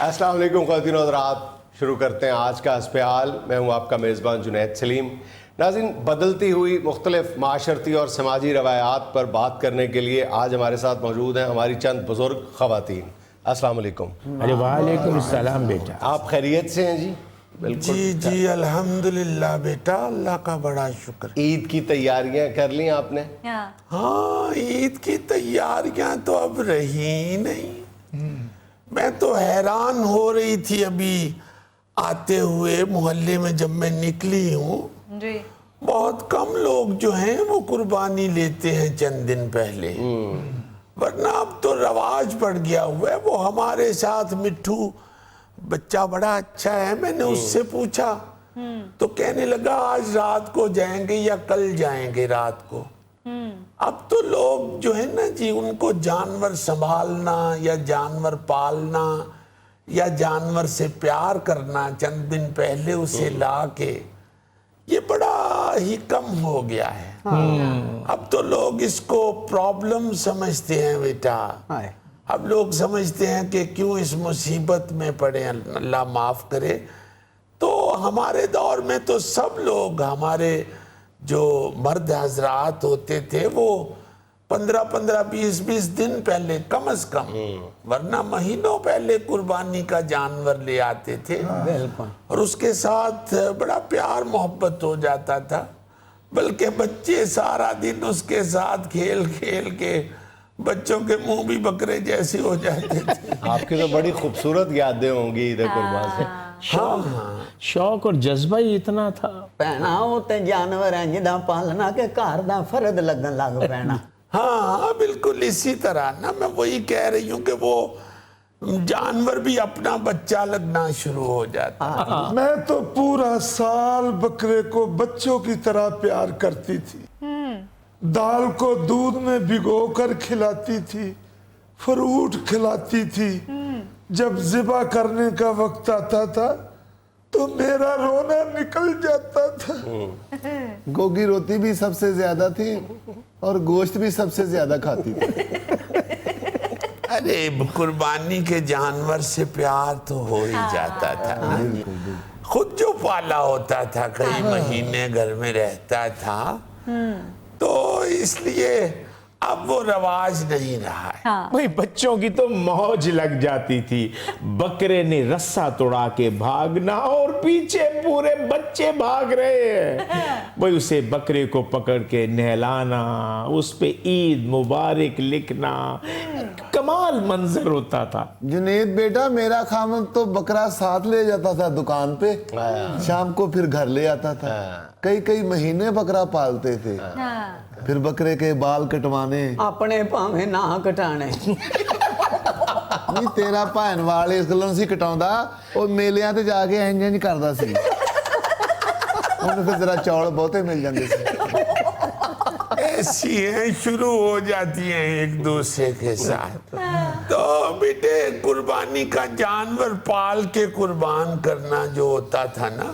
السلام علیکم خواتین و حضرات، شروع کرتے ہیں آج کا اسپیال۔ میں ہوں آپ کا میزبان جنید سلیم۔ ناظرین، بدلتی ہوئی مختلف معاشرتی اور سماجی روایات پر بات کرنے کے لیے آج ہمارے ساتھ موجود ہیں ہماری چند بزرگ خواتین۔ السلام علیکم۔ وعلیکم السلام بیٹا، آپ خیریت سے ہیں جی؟ جی جی الحمدللہ بیٹا، اللہ کا بڑا شکر۔ عید کی تیاریاں کر لیں آپ نے؟ ہاں، عید کی تیاریاں تو اب رہی ہی نہیں۔ میں تو حیران ہو رہی تھی ابھی آتے ہوئے محلے میں، جب میں نکلی ہوں بہت کم لوگ جو ہیں وہ قربانی لیتے ہیں چند دن پہلے، ورنہ اب تو رواج پڑ گیا ہوا ہے۔ وہ ہمارے ساتھ مٹھو بچہ بڑا اچھا ہے، میں نے اس سے پوچھا تو کہنے لگا آج رات کو جائیں گے یا کل جائیں گے رات کو۔ اب تو لوگ جو ہے نا جی، ان کو جانور سنبھالنا یا جانور پالنا یا جانور سے پیار کرنا چند دن پہلے اسے لا کے، یہ بڑا ہی کم ہو گیا ہے۔ اب تو لوگ اس کو پرابلم سمجھتے ہیں بیٹا۔ اب لوگ سمجھتے ہیں کہ کیوں اس مصیبت میں پڑے، اللہ معاف کرے۔ تو ہمارے دور میں تو سب لوگ، ہمارے جو مرد حضرات ہوتے تھے وہ 15 20 دن پہلے کم از کم، ورنہ مہینوں پہلے قربانی کا جانور لے آتے تھے، اور اس کے ساتھ بڑا پیار محبت ہو جاتا تھا۔ بلکہ بچے سارا دن اس کے ساتھ کھیل کھیل کے بچوں کے منہ بھی بکرے جیسے ہو جاتے تھے۔ آپ کی تو بڑی خوبصورت یادیں ہوں گی عید قربان سے۔ شوق اور جذبہ ہی اتنا تھا۔ پینا ہوتے جانور ہیں جدا پالنا کے گھر دا فرد لگن لگ پینا۔ ہاں بالکل اسی طرح نا، میں وہی کہہ رہی ہوں کہ وہ جانور بھی اپنا بچہ لگنا شروع ہو جاتا۔ میں تو پورا سال بکرے کو بچوں کی طرح پیار کرتی تھی، دال کو دودھ میں بھگو کر کھلاتی تھی، فروٹ کھلاتی تھی۔ جب ذبح کرنے کا وقت آتا تھا تو میرا رونا نکل جاتا تھا۔ گوگی روتی بھی سب سے زیادہ تھی اور گوشت بھی سب سے زیادہ کھاتی تھی۔ ارے قربانی کے جانور سے پیار تو ہو ہی جاتا تھا نا۔ خود جو پالا ہوتا تھا، کئی مہینے گھر میں رہتا تھا، تو اس لیے اب وہ رواج نہیں رہا ہے۔ بھئی بچوں کی تو موج لگ جاتی تھی، بکرے نے رسہ توڑا کے بھاگنا اور پیچھے پورے بچے بھاگ رہے ہیں۔ بھئی اسے بکرے کو پکڑ کے نہلانا، اس پہ عید مبارک لکھنا، کمال منظر ہوتا تھا۔ جنید بیٹا، میرا خامد تو بکرا ساتھ لے جاتا تھا دکان پہ، شام کو پھر گھر لے آتا تھا۔ کئی مہینے بکرا پالتے تھے، پھر بکرے کے بال کٹوانے، اپنے پاویں نہ کٹانے۔ نہیں تیرا بھین وال اس گلوں سی کٹاوندا، او میلیاں تے جا کے انج کردا سی، انہوں پھر ذرا چاول بہتے مل جاندے سی۔ ایسی ہیں شروع ہو جاتی ہیں ایک دوسرے کے ساتھ۔ تو بیٹے قربانی کا جانور پال کے قربان کرنا جو ہوتا تھا نا،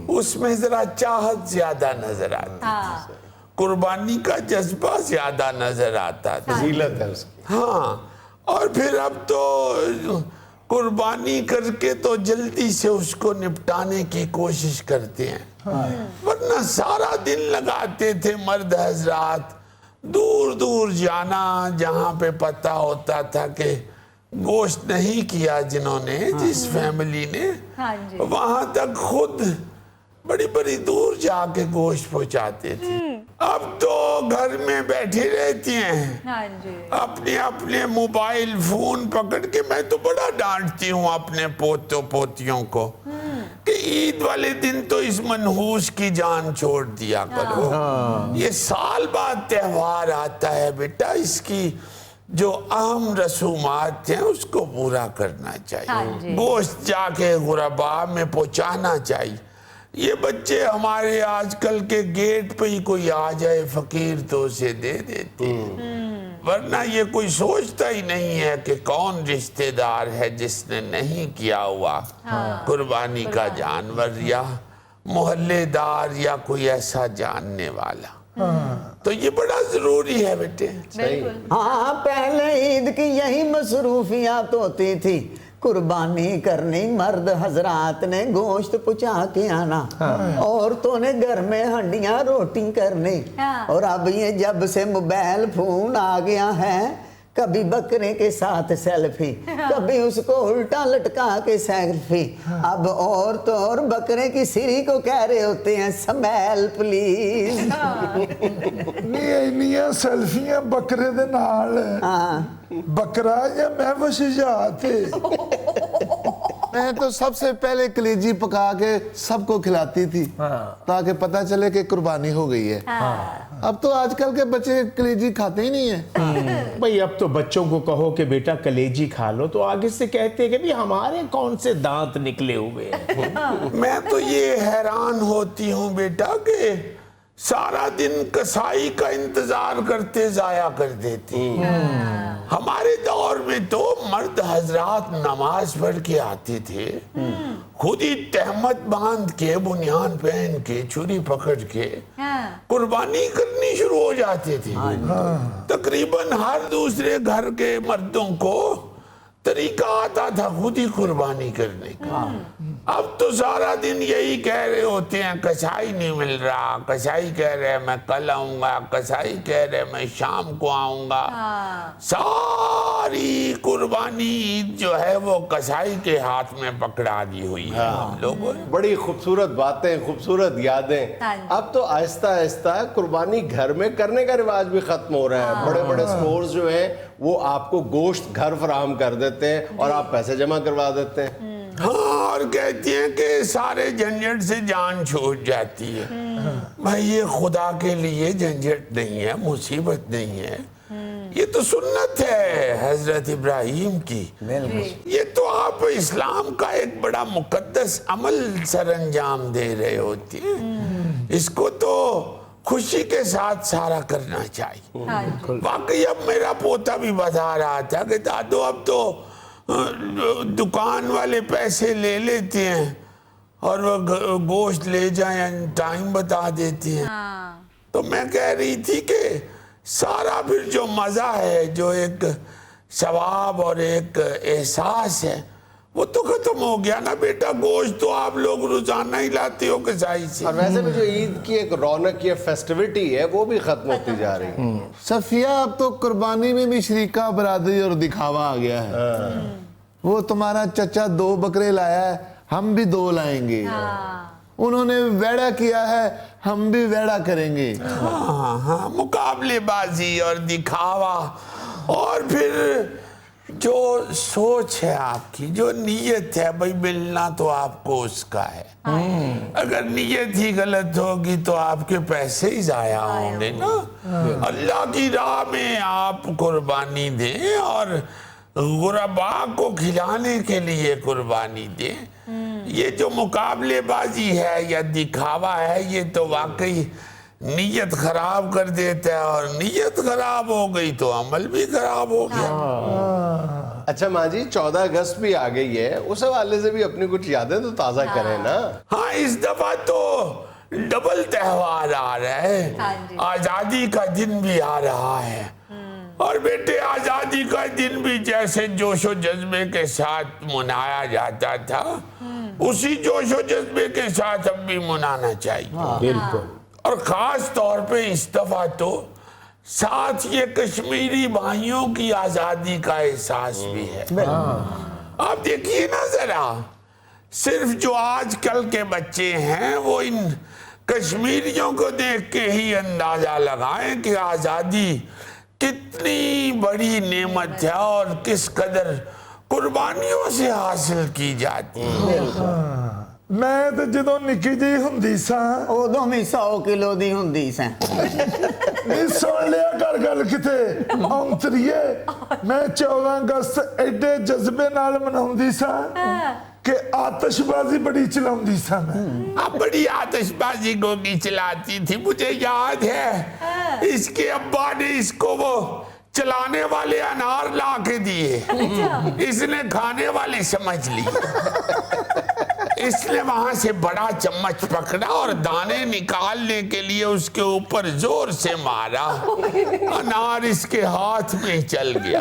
اس میں ذرا چاہت زیادہ نظر آتی، قربانی کا جذبہ زیادہ نظر آتا تھا، فضیلت ہے اس کی۔ ہاں، اور پھر اب تو قربانی کر کے تو جلدی سے اس کو نپٹانے کی کوشش کرتے ہیں، ورنہ سارا دن لگاتے تھے مرد حضرات دور دور جانا، جہاں پہ پتہ ہوتا تھا کہ گوشت نہیں کیا جنہوں نے، جس فیملی نے، وہاں تک خود بڑی بڑی دور جا کے گوشت پہنچاتے تھے۔ اب تو گھر میں بیٹھی رہتی ہیں، اپنے موبائل فون پکڑ کے۔ میں تو بڑا ڈانٹتی ہوں اپنے پوتوں پوتیوں کو کہ عید والے دن تو اس منحوس کی جان چھوڑ دیا کرو، یہ سال بعد تہوار آتا ہے بیٹا، اس کی جو اہم رسومات ہیں اس کو پورا کرنا چاہیے، گوشت جا کے غرباء میں پہنچانا چاہیے۔ یہ بچے ہمارے آج کل کے گیٹ پہ ہی کوئی آ جائے فقیر تو اسے دے دیتے ہیں، ورنہ یہ کوئی سوچتا ہی نہیں ہے کہ کون رشتہ دار ہے جس نے نہیں کیا ہوا قربانی کا جانور، یا محلے دار یا کوئی ایسا جاننے والا۔ تو یہ بڑا ضروری ہے بیٹے۔ ہاں، پہلے عید کی یہی مصروفیات ہوتی تھی، قربانی کرنی مرد حضرات نے گوشت پچا کے آنا، عورتوں نے گھر میں ہنڈیاں روٹی کرنی، اور اب یہ جب سے موبائل فون آ گیا ہے، کبھی بکرے کے ساتھ سیلفی، کبھی اس کو الٹا لٹکا کے سیلفی، اب عورت اور بکرے کی سری کو کہہ رہے ہوتے ہیں سمیل پلیز۔ نہیں سیلفیاں بکرے دے نال بکرا یا میں وشجات میں تو سب سے پہلے کلیجی پکا کے سب کو کھلاتی تھی تاکہ پتہ چلے کہ قربانی ہو گئی ہے۔ اب تو آج کل کے بچے کلیجی کھاتے ہی نہیں ہیں۔ بھئی اب تو بچوں کو کہو کہ بیٹا کلیجی کھا لو تو آگے سے کہتے ہیں کہ بھی ہمارے کون سے دانت نکلے ہوئے ہیں۔ میں تو یہ حیران ہوتی ہوں بیٹا کہ سارا دن کسائی کا انتظار کرتے ضائع کر دیتی۔ ہمارے دور میں تو مرد حضرات نماز پڑھ کے آتے تھے، خود ہی تہمت باندھ کے بنیان پہن کے چھری پکڑ کے قربانی کرنی شروع ہو جاتے تھے۔ تقریباً ہر دوسرے گھر کے مردوں کو طریقہ آتا تھا خود ہی قربانی کرنے کا۔ اب تو سارا دن یہی کہہ رہے ہوتے ہیں کسائی نہیں مل رہا، کسائی کہہ رہے میں کل آؤں گا، کسائی کہہ رہے میں شام کو آؤں گا۔ ساری قربانی عید جو ہے وہ کسائی کے ہاتھ میں پکڑا دی ہوئی ہے ہم لوگوں نے۔ بڑی خوبصورت باتیں، خوبصورت یادیں۔ اب تو آہستہ آہستہ قربانی گھر میں کرنے کا رواج بھی ختم ہو رہا ہے۔ بڑے بڑے سٹورز جو ہیں وہ آپ کو گوشت گھر فراہم کر دیتے ہیں اور آپ پیسے جمع کروا دیتے ہیں۔ ہاں، اور کہتی ہیں کہ سارے جھنجھٹ سے جان چھوٹ جاتی ہے۔ بھائی یہ خدا کے لیے جھنجھٹ نہیں ہے، مصیبت نہیں ہے، یہ تو سنت ہے حضرت ابراہیم کی۔ یہ تو آپ اسلام کا ایک بڑا مقدس عمل سر انجام دے رہے ہوتے ہیں، اس کو تو خوشی کے ساتھ سارا کرنا چاہیے۔ واقعی اب میرا پوتا بھی بتا رہا تھا کہ دادو اب تو دکان والے پیسے لے لیتے ہیں اور وہ گوشت لے جائیں ٹائم بتا دیتے ہیں۔ تو میں کہہ رہی تھی کہ سارا پھر جو مزہ ہے، جو ایک ثواب اور ایک احساس ہے، وہ تو ختم ہو گیا نا بیٹا۔ گوشت تو آپ لوگ روزانہ ہی لاتے ہو کسائی سے، اور ویسے بھی جو عید کی ایک رونق یا فیسٹیوٹی ہے وہ بھی ختم ہوتی جا رہی ہے۔ صفیہ اب تو قربانی میں بھی شریکہ برادری اور دکھاوا آ گیا ہے۔ وہ تمہارا چچا 2 بکرے لایا ہے، ہم بھی 2 لائیں گے۔ انہوں نے ویڑا کیا ہے، ہم بھی ویڑا کریں گے۔ ہاں، مقابلے بازی اور دکھاوا، اور پھر جو سوچ ہے آپ کی، جو نیت ہے، بھئی ملنا تو آپ کو اس کا ہے۔ اگر نیت ہی غلط ہوگی تو آپ کے پیسے ہی ضائع ہوں گے نا۔ اللہ کی راہ میں آپ قربانی دیں اور غرباء کو کھلانے کے لیے قربانی دیں۔ یہ جو مقابلے بازی ہے یا دکھاوا ہے، یہ تو واقعی نیت خراب کر دیتا ہے، اور نیت خراب ہو گئی تو عمل بھی خراب ہو گیا۔ اچھا ماں جی، 14 اگست بھی آ گئی ہے، اس حوالے سے بھی اپنی کچھ یادیں تو تازہ کریں نا۔ ہاں، اس دفعہ تو ڈبل تہوار آ رہا ہے، آزادی کا دن بھی آ رہا ہے، اور بیٹے آزادی کا دن بھی جیسے جوش و جذبے کے ساتھ منایا جاتا تھا، اسی جوش و جذبے کے ساتھ اب بھی منانا چاہیے۔ بالکل۔ اور خاص طور پہ اس دفعہ تو ساتھ یہ کشمیری بھائیوں کی آزادی کا احساس بھی ہے۔ آپ دیکھیے نا ذرا، صرف جو آج کل کے بچے ہیں وہ ان کشمیریوں کو دیکھ کے ہی اندازہ لگائیں کہ آزادی کتنی بڑی نعمت ہے اور کس قدر قربانیوں سے حاصل کی جاتی ہے۔ میں تو جدوں نکی جی ہندی سا ادو بھی 100 کلو دی ہندی سیں۔ نہیں سن لیا کر گل کتے اونتریے، میں 14 اگست ایڈے جذبے نال مناؤندی سا کہ آتش بازی بڑی چلاؤندی سا میں۔ اب بڑی آتش بازی گوگی چلاتی تھی، مجھے یاد ہے اس کے ابا نے اس کو وہ چلانے والے انار لا کے دیے، اس نے کھانے والے سمجھ لی، اس نے وہاں سے بڑا چمچ پکڑا اور دانے نکالنے کے لیے اس کے اوپر زور سے مارا، انار اس کے ہاتھ میں چل گیا۔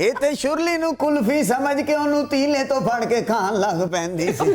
ਇਹ ਤੇ ਸ਼ੁਰਲੀ ਨੂੰ ਕੁਲਫੀ ਸਮਝ ਕੇ ਉਹਨੂੰ ਤੀਲੇ ਤੋਂ ਫੜ ਕੇ ਖਾਣ ਲੱਗ ਪੈਂਦੀ ਸੀ।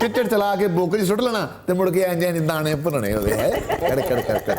ਚਿੱਚੜ ਚਲਾ ਕੇ ਬੋਕਰੀ ਸੁੱਟ ਲੈਣਾ ਤੇ ਮੁੜ ਕੇ ਇੰਜ ਇੰਜ ਦਾਣੇ ਭੁੰਨਣੇ ਉਹਦੇ ਹੈ ਕੜ ਕੜ ਕੜ ਕੜ।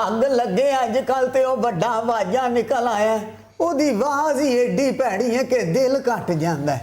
ਅੱਗ ਲੱਗੇ ਅੱਜ ਕੱਲ ਤੇ ਉਹ ਵੱਡਾ ਵਾਜਾ ਨਿਕਲ ਆਇਆ, ਉਹਦੀ ਆਵਾਜ਼ ਹੀ ਏਡੀ ਭੈੜੀ ਹੈ ਕਿ ਦਿਲ ਘਟ ਜਾਂਦਾ ਹੈ।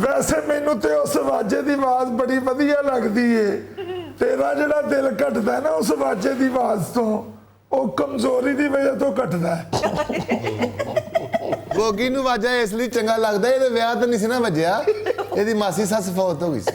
ਵੈਸੇ ਮੈਨੂੰ ਤੇ ਉਸ ਵਾਜੇ ਦੀ ਆਵਾਜ਼ ਬੜੀ ਵਧੀਆ ਲੱਗਦੀ ਏ। ਤੇਰਾ ਜਿਹੜਾ ਦਿਲ ਘਟਦਾ ਨਾ ਉਸ ਵਾਜੇ ਦੀ ਆਵਾਜ਼ ਤੋਂ, ਉਹ ਕਮਜ਼ੋਰੀ ਦੀ ਵਜ੍ਹਾ ਤੋਂ ਘਟਦਾ ਹੈ। ਗੋਗੀ ਨੂੰ ਵਾਜਾ ਇਸ ਲਈ ਚੰਗਾ ਲੱਗਦਾ, ਇਹਦੇ ਵਿਆਹ ਤਾਂ ਨਹੀਂ ਸੀ ਨਾ ਵੱਜਿਆ, ਇਹਦੀ ਮਾਸੀ ਸੱਸ ਫੌਤ ਹੋ ਗਈ ਸੀ।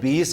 20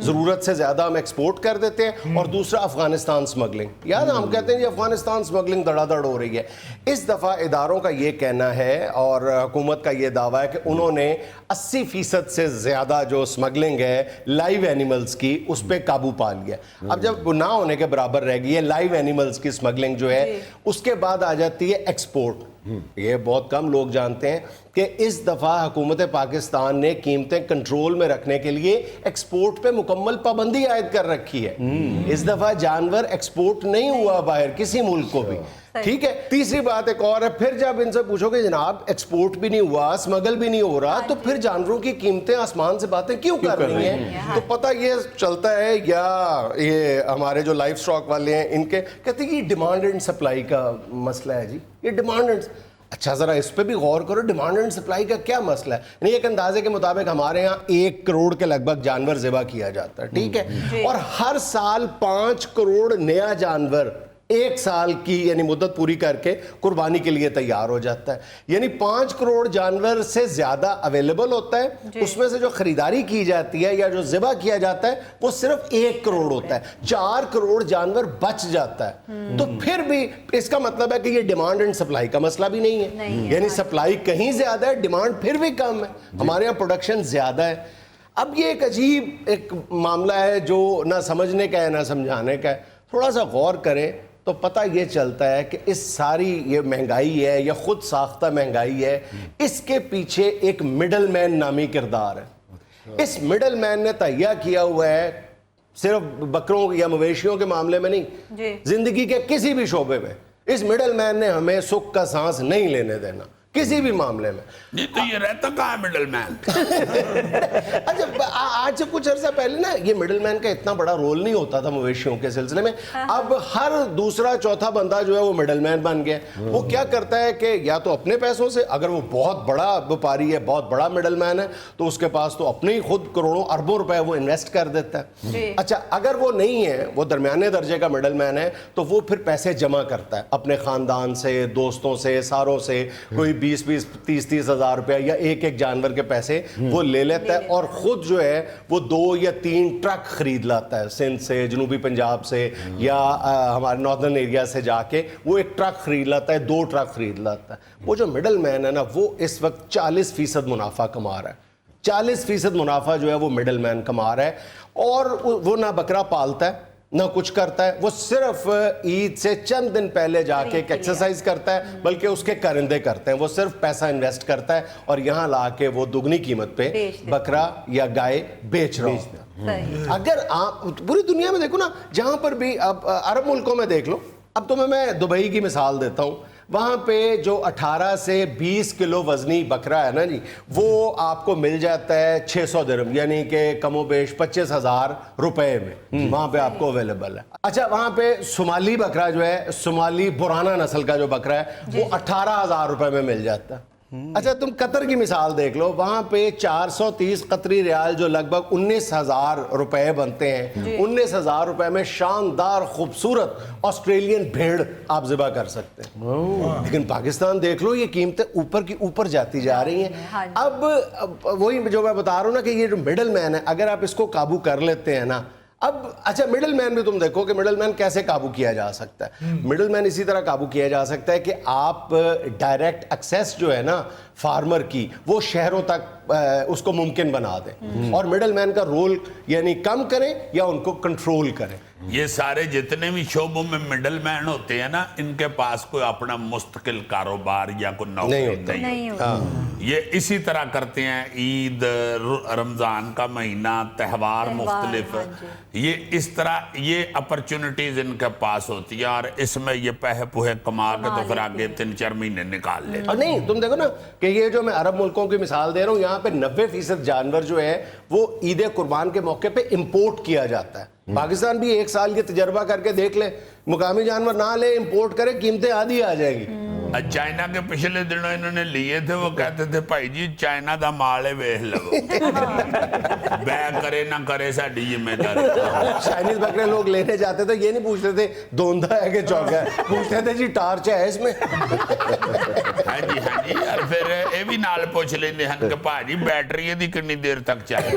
ضرورت سے زیادہ ہم ایکسپورٹ کر دیتے ہیں. اور دوسرا افغانستان سمگلنگ. یاد ہم کہتے ہیں افغانستان سمگلنگ دڑا دڑ ہو رہی ہے. اس دفعہ اداروں کا یہ کہنا ہے اور حکومت کا یہ دعویٰ ہے کہ انہوں نے 80% سے زیادہ جو سمگلنگ ہے لائیو اینیملز کی اس پہ قابو پا لیا. اب جب نہ ہونے کے برابر رہ گئی ہے لائیو اینیملز کی سمگلنگ جو ہے, اس کے بعد آ جاتی ہے ایکسپورٹ. یہ بہت کم لوگ جانتے ہیں کہ اس دفعہ حکومت پاکستان نے قیمتیں کنٹرول میں رکھنے کے لیے ایکسپورٹ پہ مکمل پابندی عائد کر رکھی ہے. اس دفعہ جانور ایکسپورٹ نہیں ہوا باہر کسی ملک کو بھی. ٹھیک ہے. تیسری بات ایک اور ہے, پھر جب ان سے پوچھو کہ جناب ایکسپورٹ بھی نہیں ہوا, اسمگل بھی نہیں ہو رہا, تو پھر جانوروں کی قیمتیں آسمان سے باتیں کیوں کر رہی ہیں؟ تو پتہ یہ چلتا ہے یا یہ ہمارے جو لائف سٹاک والے ہیں ان کے کہتے ہیں کہ یہ ڈیمانڈ اینڈ سپلائی کا مسئلہ ہے جی. یہ ڈیمانڈ اینڈ, اچھا ذرا اس پہ بھی غور کرو, ڈیمانڈ اینڈ سپلائی کا کیا مسئلہ ہے؟ یعنی ایک اندازے کے مطابق ہمارے ہاں 1 کروڑ کے لگ بھگ جانور ذبح کیا جاتا ہے. ٹھیک ہے. اور ہر سال 5 کروڑ نیا جانور 1 سال کی یعنی مدت پوری کر کے قربانی کے لیے تیار ہو جاتا ہے. یعنی 5 کروڑ جانور سے زیادہ اویلیبل ہوتا ہے. اس میں سے جو خریداری کی جاتی ہے یا جو ذبح کیا جاتا ہے وہ صرف 1 کروڑ ہوتا ہے. 4 کروڑ جانور بچ جاتا ہے. تو پھر بھی اس کا مطلب ہے کہ یہ ڈیمانڈ اینڈ سپلائی کا مسئلہ بھی نہیں ہے. یعنی سپلائی کہیں زیادہ ہے, ڈیمانڈ پھر بھی کم ہے. ہمارے یہاں پروڈکشن زیادہ ہے. اب یہ ایک عجیب ایک معاملہ ہے جو نہ سمجھنے کا ہے نہ سمجھانے کا ہے. تھوڑا سا غور کریں تو پتہ یہ چلتا ہے کہ اس ساری یہ مہنگائی ہے یا خود ساختہ مہنگائی ہے, اس کے پیچھے ایک مڈل مین نامی کردار ہے. اس مڈل مین نے تہیہ کیا ہوا ہے صرف بکروں یا مویشیوں کے معاملے میں نہیں, زندگی کے کسی بھی شعبے میں اس مڈل مین نے ہمیں سکھ کا سانس نہیں لینے دینا کسی بھی معاملے میں. نہیں تو یہ رہتا کہاں مڈل مین؟ اچھا آج سے کچھ عرصہ پہلے نا یہ مڈل مین کا اتنا بڑا رول نہیں ہوتا تھا مویشیوں کے سلسلے میں. اب ہر دوسرا چوتھا بندہ جو ہے وہ مڈل مین بن گیا. وہ کیا کرتا ہے کہ یا تو اپنے پیسوں سے, اگر وہ بہت بڑا وپاری ہے بہت بڑا مڈل مین ہے تو اس کے پاس تو اپنے ہی خود کروڑوں اربوں روپے وہ انویسٹ کر دیتا ہے. اچھا اگر وہ نہیں ہے, وہ درمیانے درجے کا مڈل مین ہے, تو وہ پھر پیسے جمع کرتا ہے اپنے خاندان سے, دوستوں سے, ساروں سے. کوئی 20-30 ہزار روپے یا ایک جانور کے پیسے وہ لے لیتا ہے اور خود جو ہے وہ 2 یا 3 ٹرک خرید لاتا ہے سندھ سے, جنوبی پنجاب سے یا ہمارے ناردرن ایریا سے جا کے وہ 1 ٹرک خرید لاتا ہے, 2 ٹرک خرید لاتا ہے. وہ جو مڈل مین ہے نا وہ اس وقت 40% منافع کما رہا ہے. 40% منافع جو ہے وہ مڈل مین کما رہا ہے. اور وہ نہ بکرا پالتا ہے نہ کچھ کرتا ہے, وہ صرف عید سے چند دن پہلے جا کے ایک ایکسرسائز کرتا ہے, بلکہ اس کے کرندے کرتے ہیں. وہ صرف پیسہ انویسٹ کرتا ہے اور یہاں لا کے وہ دگنی قیمت پہ بکرا یا گائے بیچ رہا ہوں. اگر آپ پوری دنیا میں دیکھو نا, جہاں پر بھی اب عرب ملکوں میں دیکھ لو, اب تمہیں میں دبئی کی مثال دیتا ہوں. وہاں پہ جو 18 سے 20 کلو وزنی بکرا ہے نا جی, وہ آپ کو مل جاتا ہے 600 درہم, یعنی کہ کم و بیش 25,000 روپے میں وہاں پہ آپ کو اویلیبل ہے. اچھا وہاں پہ صومالی بکرا جو ہے, صومالی برانا نسل کا جو بکرا ہے وہ 18,000 روپے میں مل جاتا ہے. اچھا تم قطر کی مثال دیکھ لو, وہاں پہ 430 قطری ریال جو لگ بھگ 19,000 روپے بنتے ہیں, 19,000 روپے میں شاندار خوبصورت آسٹریلین بھیڑ آپ ذبح کر سکتے ہیں. لیکن پاکستان دیکھ لو, یہ قیمتیں اوپر کی اوپر جاتی جا رہی ہیں. اب وہی جو میں بتا رہا ہوں نا کہ یہ جو مڈل مین ہے, اگر آپ اس کو قابو کر لیتے ہیں نا, اب اچھا مڈل مین بھی تم دیکھو کہ مڈل مین کیسے قابو کیا جا سکتا ہے. مڈل مین اسی طرح قابو کیا جا سکتا ہے کہ آپ ڈائریکٹ ایکسیس جو ہے نا فارمر کی, وہ شہروں تک اس کو ممکن بنا دیں اور مڈل مین کا رول یعنی کم کریں یا ان کو کنٹرول کریں. یہ سارے جتنے بھی شعبوں میں مڈل مین ہوتے ہیں نا, ان کے پاس کوئی اپنا مستقل کاروبار یا کوئی نوکری نہیں ہوتا. یہ اسی طرح کرتے ہیں. عید, رمضان کا مہینہ, تہوار مختلف, یہ اس طرح یہ اپرچونٹیز ان کے پاس ہوتی ہیں اور اس میں یہ پہے پوہے کما کے تو پھر آگے 3-4 مہینے نکال لیتے. اور نہیں تم دیکھو نا کہ یہ جو میں عرب ملکوں کی مثال دے رہا ہوں, یہاں پہ 90% جانور جو ہے وہ عید قربان کے موقع پہ امپورٹ کیا جاتا ہے. پاکستان بھی 1 سال یہ تجربہ کر کے دیکھ لے, مقامی جانور نہ لے, امپورٹ کرے, قیمتیں آدھی آ جائے گی. چائنا کے پچھلے دنوں انہوں نے لیے تھے, وہ کہتے تھے بھائی جی چائنا دا مال ہے ویخ لو, بے کرے نہ کرے ساڈی ذمہ داری. چائنیز بکرے لوگ لینے جاتے تھے, یہ نہیں پوچھتے تھے دھوندا ہے کہ چوکا ہے, پوچھتے تھے جی ٹارچ ہے اس میں. ہاں جی اور پھر یہ بھی نال پوچھ لیندے ہن کہ بھائی جی بیٹری دی کنی دیر تک چلے.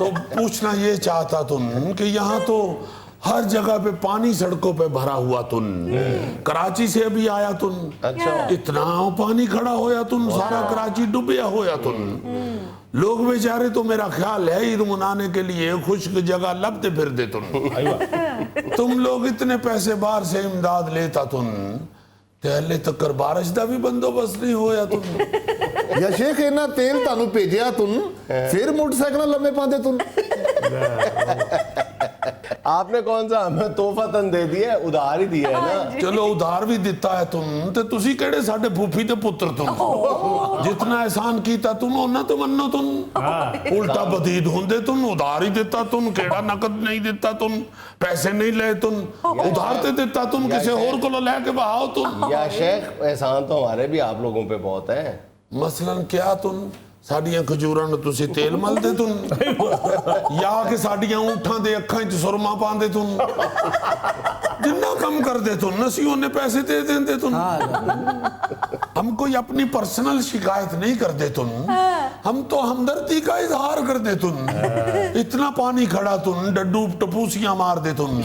تو پوچھنا یہ چاہتا تم کہ یہاں تو ہر جگہ پہ پانی سڑکوں پہ بھرا ہوا تم کراچی سے ابھی آیا تم اتنا پانی کھڑا ہویا تم سارا کراچی ڈوبیا ہویا تم لوگ بیچارے تو میرا خیال ہے عید منانے کے لیے خشک جگہ لبتے پھر دے تم لوگ اتنے پیسے باہر سے امداد لیتا تم تہلے تکر بارش دا بھی بندوبست نہیں ہویا تم یا شیخ اینا تیل تانو پیجیا تن پھر موٹر سائیکل لمے پاندے تن آپ نے کون سا ہمیں تحفہ تن دے دیا ہے ادھار ہی دیا ہے نا چلو ادھار بھی دیتا ہے تم تے تسی کیڑے ساڈے پھوپھی تے پتر تم جتنا احسان کیتا تم اونا تو منو تم الٹا بدید ہوندے تم ادھار ہی دیتا تم کیڑا نقد نہیں دیتا تم پیسے نہیں لے تم ادھار تے دیتا تم کسے اور کو لے کے بہاؤ تم یا شیخ احسان تو ہمارے بھی آپ لوگوں پہ بہت ہے مثلاً کیا تم ساڑیاں کھجوراں نو تسی تیل مل دے تم یا کہ ساڑیاں اونٹھاں دے اکھاں چ سرما پان دے تم جنہ کم کر دے تم نسیوں نے پیسے دے دیں دے تم ہم کوئی اپنی پرسنل شکایت نہیں کر دے تم ہم تو ہمدردی کا اظہار کر دے تم اتنا پانی کھڑا تم ڈڈو ٹپوسیاں مار دے تم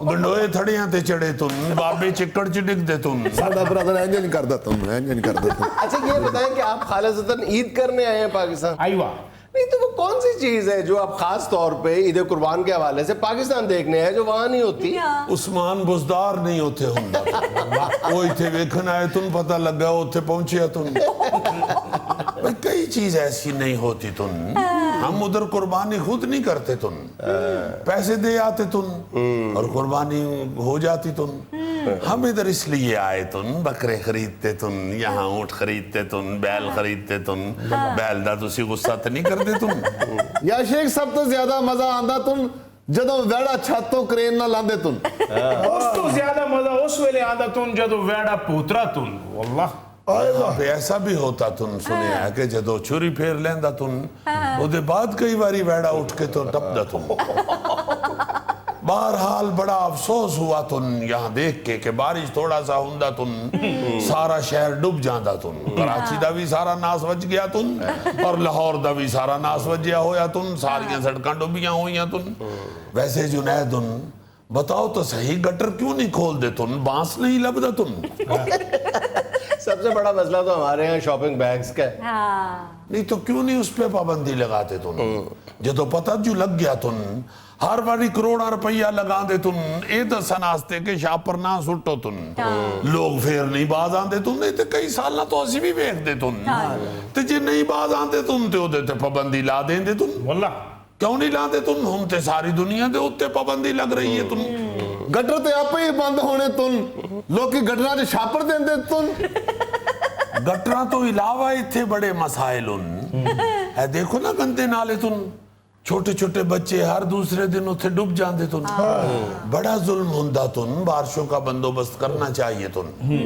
گنڈوئے تھڑیاں تے چڑے تم بابے چکڑ چ ڈگ دے تم ساڈا برادر انج نہیں کردا تم انج نہیں کردا تم اچھا یہ بتائیں کہ آپ خالصتاً عید کرنے آئے ہیں پاکستان ایوہ نہیں تو وہ کون سی چیز ہے جو آپ خاص طور پہ عید قربان کے حوالے سے پاکستان دیکھنے ہیں جو وہاں نہیں ہوتی عثمان بزدار نہیں ہوتے ہوندا وہ ایتھے ویکھن آئے تن پتہ لگا اوتھے پہنچیا تن کئی چیز ایسی نہیں ہوتی تن ہم ادھر قربانی خود نہیں کرتے تن پیسے دے آتے تن اور قربانی ہو جاتی تن ہم ادھر اس لیے آئے تن بکرے خریدتے تن یہاں اونٹ خریدتے تن بیل خریدتے تن بیل دا تسی غصہ تے نہیں کر دے تن یا شیخ سب تو زیادہ مزہ آندا تن جدو ویڑا چھتوں کرین نہ لاندے تن اس تو زیادہ مزہ اس ویلے آندا تن جدو ویڑا پوترا تن واللہ وہاں پہ ایسا بھی ہوتا تن سنے ہے کہ جدو چھری پھیر لیندا تن وہ دے بعد کئی باری ویڑا اٹھ کے تو ٹپ دا تن بہرحال بڑا افسوس ہوا تن یہاں دیکھ کے کہ بارش تھوڑا سا ہوندا تن سارا شہر ڈوب جاندا تن کراچی دا بھی سارا ناس وج گیا تن اور لاہور دا بھی سارا ناس وجیا ہویا تن ساریاں سڑکاں ڈوبیاں ہوئیاں تن ویسے جنیدن بتاؤ تو صحیح گٹر کیوں نہیں کھول دے تن بانس نہیں لبدا تن سب سے بڑا مسئلہ تو ہمارے یہاں شاپنگ بیگز کا ہے نہیں تو کیوں نہیں اس پہ پابندی لگاتے تن جدو پتہ جو لگ گیا تن ہر باری کروڑا روپیہ لگا دے تن اے دس ناستے کے شاپ پر نہ سٹو تن لوگ پھر نہیں باز آن دے تن نہیں تے کئی سال نہ تو اسی بھی بیک دے تن تے جے نہیں باز آن دے تن تے ہو دے تے پابندی لا دیں دے تن واللہ کیوں نہیں لا دے تن ہم تے ساری دنیا دے ہوتے پابندی لگ رہی ہے تن گٹر تے آپ ہی بند ہونے تن لوگ کی گٹرہ جو شاپر دیں دے تن گٹرہ تو علاوہ اتھے بڑے مسائل ان ہے دیکھو نا گندے نالے تن چھوٹے چھوٹے بچے ہر دوسرے دن اتھے ڈوب جاندے تن بڑا ظلم ہوندا تن بارشوں کا بندوبست کرنا چاہیے تن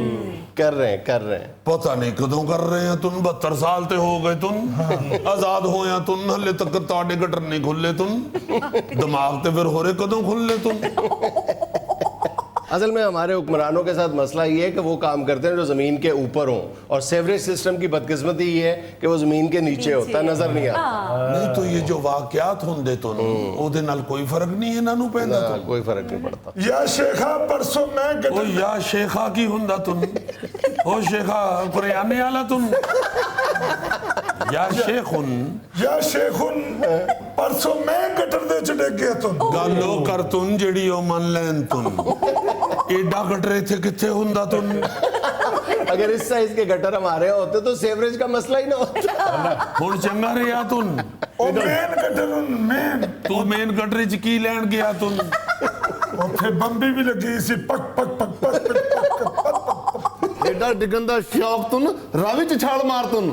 کر رہے ہیں پتہ نہیں کدوں کر رہے ہیں تن 72 سال تے ہو گئے تن آزاد ہویا تن ہلے تک تاڑے گٹر نہیں کھلے تن دماغ تے پھر ہو رہے کدوں کھلے تن اصل میں ہمارے حکمرانوں کے ساتھ مسئلہ یہ ہے کہ وہ کام کرتے ہیں جو زمین کے اوپر ہوں اور سیوریج سسٹم کی بدقسمتی یہ ہے کہ وہ زمین کے نیچے ہوتا ہے نظر نہیں آتا نہیں تو یہ جو واقعات ہوندے تن او دے نال کوئی فرق نہیں ہے نانو پہندا تن کوئی فرق نہیں پڑتا یا شیخہ پرسوں میں او یا شیخہ کی ہوندا تن او شیخہ قریانے آلا تن یا شیخن پرسوں میں گٹر دے چڑے گیا تن گالو کر تن جڑی او من لین تن ایڈا گٹرے تھے کتھے ہوندا تن اگر اس سائز کے گٹر ہمارے ہوتے تو سیوریج کا مسئلہ ہی نہ ہوتا ہن چنگا رہیا تن او مین گٹر مین تو مین گٹرے چ کی لین گیا تن اوتھے بمبی بھی لگی سی پک پک پک پک پک پک ایڈا ڈگندہ شوق تن راوی چ چھاڑ مار تن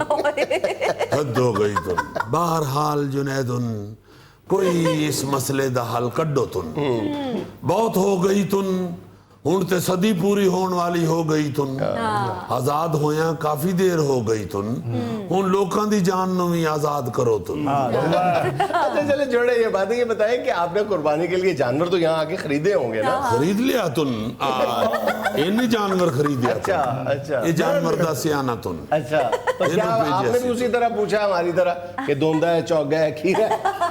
حد ہو گئی تن بہرحال جنیدن کوئی اس مسئلے دا حل کڈو تن بہت ہو گئی تن ہن تے صدی پوری ہون والی ہو گئی تن آزاد ہویاں کافی دیر ہو گئی تن ہن لوکاں دی جان نو بھی آزاد کرو تن اچھا چلے جوڑے یہ بات ہے یہ بتائیں کہ آپ نے قربانی کے لیے جانور تو یہاں آکے خریدے ہوں گے نا خرید لیا تن انہیں جانور خریدیا اچھا یہ جانور دا سیانہ تن اچھا تو کیا آپ نے بھی اسی طرح پوچھا ہماری طرح کہ دوندہ ہے چوگا ہے کھیرا ہے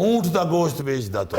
ਊਂਠ ਦਾ ਗੋਸ਼ਤ ਵੇਚਦਾ ਤੋਂ।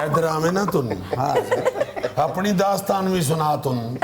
ਇਧਰ ਆਵੇਂ ਨਾ ਤੁਨ ਆਪਣੀ ਦਾਸਤਾਨ ਵੀ ਸੁਣਾ ਤੁਨ।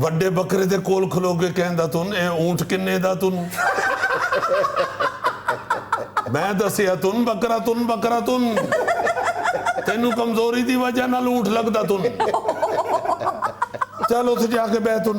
ਵੱਡੇ ਬੱਕਰੇ ਦੇ ਕੋਲ ਖਲੋ ਕੇ ਕਹਿੰਦਾ ਤੁਨ ਇਹ ਊਂਠ ਕਿੰਨੇ ਦਾ ਤੁਨ? ਮੈਂ ਦੱਸਿਆ ਤੁਨ ਬੱਕਰਾ ਤੁਨ ਤੈਨੂੰ ਕਮਜ਼ੋਰੀ ਦੀ ਵਜ੍ਹਾ ਨਾਲ ਊਂਠ ਲੱਗਦਾ ਤੁਨ। ਚੱਲ ਉੱਥੇ ਜਾ ਕੇ ਬਹਿ ਤੁਨ।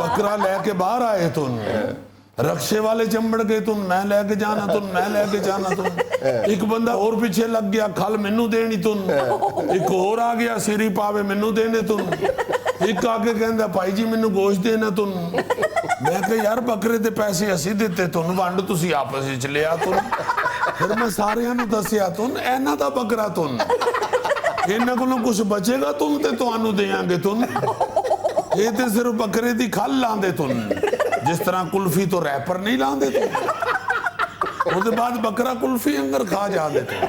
ਬੱਕਰਾ ਲੈ ਕੇ ਬਾਹਰ ਆਏ ਤੁਨ, ਰਕਸ਼ੇ ਵਾਲੇ ਚੰਬੜ ਗਏ ਤੁਨ, ਮੈਂ ਲੈ ਕੇ ਜਾਣਾ ਤੁਨ, ਮੈਂ ਲੈ ਕੇ ਜਾਣਾ ਤੁਨ। ਇੱਕ ਬੰਦਾ ਹੋਰ ਪਿੱਛੇ ਲੱਗ ਗਿਆ, ਖਲ ਮੈਨੂੰ ਦੇਣੀ ਤੁਨ। ਇੱਕ ਹੋਰ ਆ ਗਿਆ, ਸਿਰੀ ਪਾਵੇ ਮੈਨੂੰ ਦੇਣੇ ਤੁਨ। ਇੱਕ ਆ ਕੇ ਕਹਿੰਦਾ ਭਾਈ ਜੀ ਮੈਨੂੰ ਗੋਸ਼ਤ ਦੇਣਾ ਤੁਨ। ਮੈਂ ਕਿਹਾ ਯਾਰ ਬੱਕਰੇ ਦੇ ਪੈਸੇ ਅਸੀਂ ਦਿੱਤੇ ਤੁਨ, ਵੰਡ ਤੁਸੀਂ ਆਪਸ ਵਿੱਚ ਲਿਆ ਤੁਨ। ਫਿਰ ਮੈਂ ਸਾਰਿਆਂ ਨੂੰ ਦੱਸਿਆ ਤੁਨ ਇਹਨਾਂ ਦਾ ਬੱਕਰਾ ਤੁਨ, ਇਹਨਾਂ ਕੋਲੋਂ ਕੁਝ ਬਚੇਗਾ ਤੁਨ ਤੇ ਤੁਹਾਨੂੰ ਦੇਾਂਗੇ ਤੁਨ। ਇਹ ਤੇ ਸਿਰਫ ਬੱਕਰੇ ਦੀ ਖਲ ਲਾਂਦੇ ਤੁਨ, ਜਿਸ ਤਰ੍ਹਾਂ ਕੁਲਫੀ ਤੋਂ ਰੈਪਰ ਨਹੀਂ ਲਾਂਦੇ ਤੁਨ। ਉਹਦੇ ਬਾਅਦ ਬੱਕਰਾ ਕੁਲਫੀ ਅੰਦਰ ਖਾ ਜਾਂਦੇ ਤੁਨ।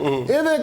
ਇਹਦੇ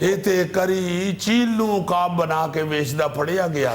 ਇਹ ਤੇ ਕਰੀ ਚੀਲ ਨੂੰ ਕਾਬ ਬਣਾ ਕੇ ਵੇਚਦਾ ਫੜਿਆ ਗਿਆ।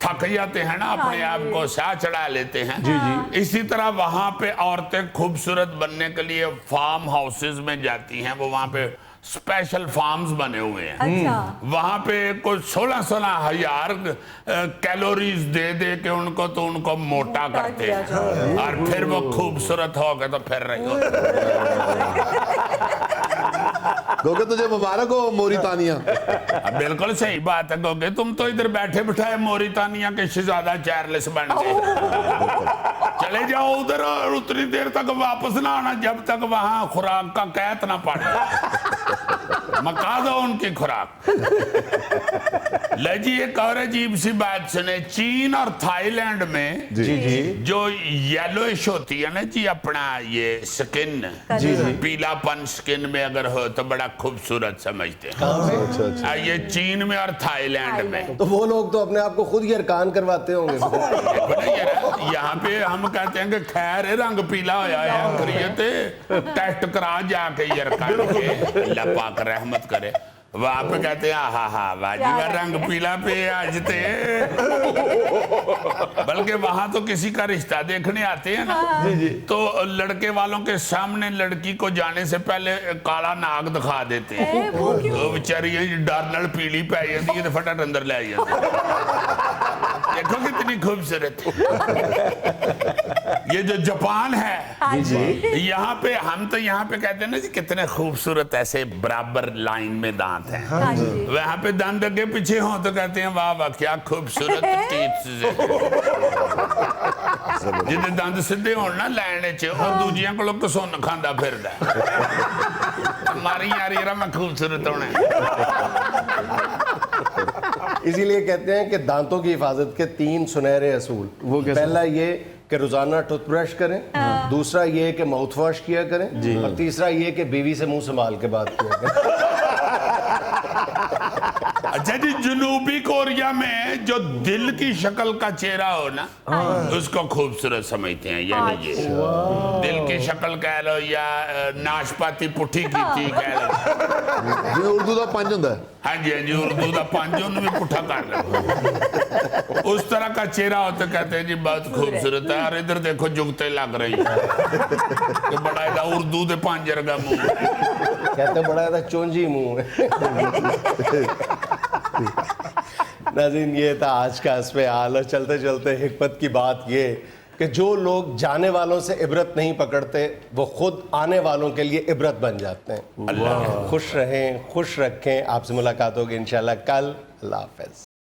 تھک جاتے ہیں نا, اپنے آپ کو سا چڑھا لیتے ہیں. اسی طرح وہاں پہ عورتیں خوبصورت بننے کے لیے فارم ہاؤسز میں جاتی ہیں. وہ وہاں پہ اسپیشل فارمز بنے ہوئے ہیں. وہاں پہ کوئی 16,000 کیلوریز دے دے کے ان کو تو ان کو موٹا کرتے ہیں, اور پھر وہ خوبصورت ہو گئے تو پھر رہی ہوتے. گوگے تجھے مبارک ہو موریتانیہ. بالکل صحیح بات ہے گوگے, تم تو ادھر بیٹھے بٹھائے موریتانیہ کے شہزادہ چارلس بن گئے. چلے جاؤ ادھر اور اتنی دیر تک واپس نہ آنا جب تک وہاں خوراک کا قید نہ پڑے. مکا دو ان کی خوراک. لے جی ایک اور عجیب سی بات سنے, چین اور تھائی لینڈ میں جو یلوش ہوتی ہے نا جی اپنا یہ سکن, پیلا پن سکن میں اگر ہو تو بڑا خوبصورت سمجھتے ہیں. یہ چین میں اور تھائی لینڈ میں. تو وہ لوگ تو اپنے آپ کو خود یرکان کرواتے ہوں گے. یہاں پہ ہم کہتے ہیں کہ خیر رنگ پیلا ہویا ہے, اکریت ٹیسٹ کرا جا کے یرکان کے, اللہ پاک رحمت کرے. وہاں پہ کہتے ہیں ہاں واجب رنگ پیلا پہ آج تے. بلکہ وہاں تو کسی کا رشتہ دیکھنے آتے ہیں نا, تو لڑکے والوں کے سامنے لڑکی کو جانے سے پہلے کالا ناگ دکھا دیتے ہیں. وہ بیچاری ڈارنل پیلی پہ آئی جاتی ہے تو فٹافٹ اندر لے آئی جاتی ہے. دیکھو کتنی خوبصورت. یہ جو جاپان ہے یہاں پہ, ہم تو یہاں پہ کہتے ہیں نا جی کتنے خوبصورت ایسے برابر لائن میں دانت ہیں. وہاں پہ دانت اگے پیچھے ہوں تو کہتے ہیں واہ واہ کیا خوبصورت ٹیتھ سے. جتنے دانت سدھے ہوں نا لائن چ, اور دوجیاں کو لوگ سن کھاندا پھردا ہماری یاری رہا میں خوبصورت ہونا ہے. اسی لیے کہتے ہیں کہ دانتوں کی حفاظت کے 3 سنہرے اصول. پہلا یہ کہ روزانہ ٹوتھ برش کریں, دوسرا یہ کہ ماؤتھ واش کیا کریں, اور تیسرا یہ کہ بیوی سے منہ سنبھال کے بات کیا کریں. اچھا جی, جنوبی کوریا میں جو دل کی شکل کا چہرہ ہو نا اس کو خوبصورت سمجھتے ہیں. یعنی یہ دل کی شکل کہہ لو یا ناشپاتی پٹھی کی تھی کہہ لو. یہ اردو دا پنج ہوندا ہے. ہاں جی اردو دا پنج انہوں بھی پٹھا کر لو. اس طرح کا چہرہ ہوتا کہتے ہیں جی بہت خوبصورت ہے. اور ادھر دیکھو جگتے لگ رہی ہے کہ بڑا ایدہ اردو دے پانجر کا منہ, کہتے بڑا ایدہ چونجی منہ ہے. ناظرین یہ تھا آج کا حسب حال. اور چلتے چلتے حکمت کی بات یہ کہ جو لوگ جانے والوں سے عبرت نہیں پکڑتے وہ خود آنے والوں کے لیے عبرت بن جاتے ہیں. خوش رہیں, خوش رکھیں. آپ سے ملاقات ہوگی انشاءاللہ کل. اللہ حافظ.